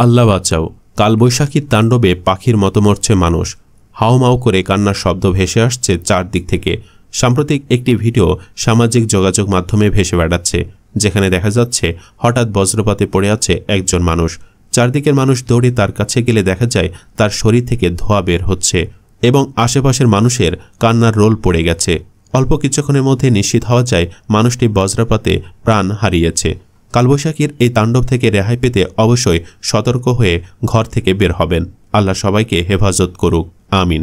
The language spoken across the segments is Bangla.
আল্লাহ বাঁচাও, কালবৈশাখীর তাণ্ডবে পাখির মতো মরছে মানুষ। হাউমাউ করে কান্নার শব্দ ভেসে আসছে চারদিক থেকে। সাম্প্রতিক একটি ভিডিও সামাজিক যোগাযোগ মাধ্যমে ভেসে বেড়াচ্ছে, যেখানে দেখা যাচ্ছে হঠাৎ বজ্রপাতে পড়ে আছে একজন মানুষ। চারদিকের মানুষ দৌড়ে তার কাছে গেলে দেখা যায় তার শরীর থেকে ধোঁয়া বের হচ্ছে এবং আশেপাশের মানুষের কান্নার রোল পড়ে গেছে। অল্প কিছুক্ষণের মধ্যে নিশ্চিত হওয়া যায় মানুষটি বজ্রপাতে প্রাণ হারিয়েছে। কালবৈশাখীর এই তাণ্ডব থেকে রেহাই পেতে অবশ্যই সতর্ক হয়ে ঘর থেকে বের হবেন। আল্লাহ সবাইকে হেফাজত করুক, আমিন।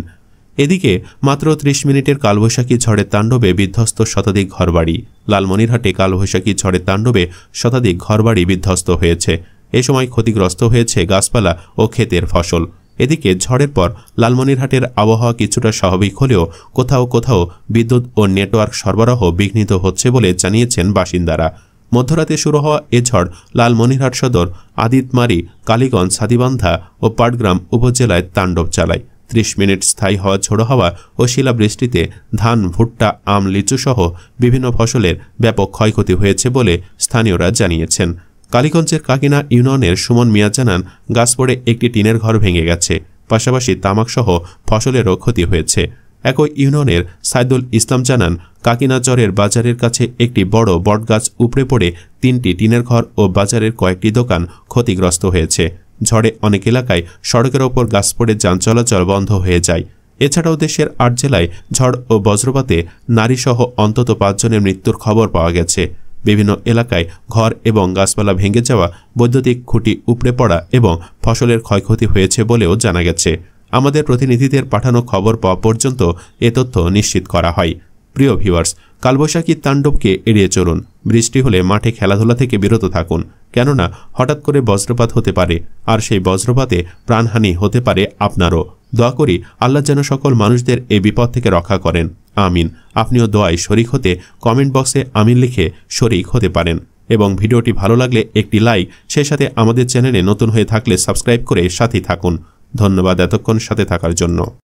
এদিকে মাত্র ৩০ মিনিটের কালবৈশাখী ঝড়ের তাণ্ডবে বিধ্বস্ত শতাধিক ঘরবাড়ি। লালমনিরহাটে কালবৈশাখী ঝড়ের তাণ্ডবে শতাধিক ঘরবাড়ি বিধ্বস্ত হয়েছে। এ সময় ক্ষতিগ্রস্ত হয়েছে গাছপালা ও ক্ষেতের ফসল। এদিকে ঝড়ের পর লালমনিরহাটের আবহাওয়া কিছুটা স্বাভাবিক হলেও কোথাও কোথাও বিদ্যুৎ ও নেটওয়ার্ক সরবরাহ বিঘ্নিত হচ্ছে বলে জানিয়েছেন বাসিন্দারা। মধ্যরাতে শুরু হওয়া এ ঝড় লালমনিরহাট সদর, আদিতমারি, কালীগঞ্জ, হাতিবান্ধা ও পাটগ্রাম উপজেলায় তাণ্ডব চালায়। ৩০ মিনিট স্থায়ী হওয়া ঝোড়ো হাওয়া ও শিলাবৃষ্টিতে ধান, ভুট্টা, আম, লিচু সহ বিভিন্ন ফসলের ব্যাপক ক্ষয়ক্ষতি হয়েছে বলে স্থানীয়রা জানিয়েছেন। কালীগঞ্জের কাকিনা ইউনিয়নের সুমন মিয়া জানান, গাছ পড়ে একটি টিনের ঘর ভেঙে গেছে, পাশাপাশি তামাকসহ ফসলেরও ক্ষতি হয়েছে। একই ইউনিয়নের সাইদুল ইসলাম জানান, কাকিনাচরের বাজারের কাছে একটি বড় বটগাছ উপড়ে পড়ে ৩টি টিনের ঘর ও বাজারের কয়েকটি দোকান ক্ষতিগ্রস্ত হয়েছে। ঝড়ে অনেক এলাকায় সড়কের ওপর গাছ পড়ে যান চলাচল বন্ধ হয়ে যায়। এছাড়াও দেশের ৮ জেলায় ঝড় ও বজ্রপাতে নারীসহ অন্তত ৫ জনের মৃত্যুর খবর পাওয়া গেছে। বিভিন্ন এলাকায় ঘর এবং গাছপালা ভেঙে যাওয়া, বৈদ্যুতিক খুঁটি উপড়ে পড়া এবং ফসলের ক্ষয়ক্ষতি হয়েছে বলেও জানা গেছে। আমাদের প্রতিনিধিদের পাঠানো খবর পাওয়া পর্যন্ত এ তথ্য নিশ্চিত করা হয়। প্রিয় ভিউয়ার্স, কালবৈশাখীর তাণ্ডবকে এড়িয়ে চলুন। বৃষ্টি হলে মাঠে খেলাধুলা থেকে বিরত থাকুন, কেননা হঠাৎ করে বজ্রপাত হতে পারে, আর সেই বজ্রপাতে প্রাণহানি হতে পারে আপনারও। দোয়া করি আল্লাহ যেন সকল মানুষদের এই বিপদ থেকে রক্ষা করেন, আমিন। আপনিও দোয়ায় শরিক হতে কমেন্ট বক্সে আমিন লিখে শরিক হতে পারেন। এবং ভিডিওটি ভালো লাগলে একটি লাইক, সেই সাথে আমাদের চ্যানেলে নতুন হয়ে থাকলে সাবস্ক্রাইব করে সাথেই থাকুন। ধন্যবাদ এতক্ষণ সাথে থাকার জন্য।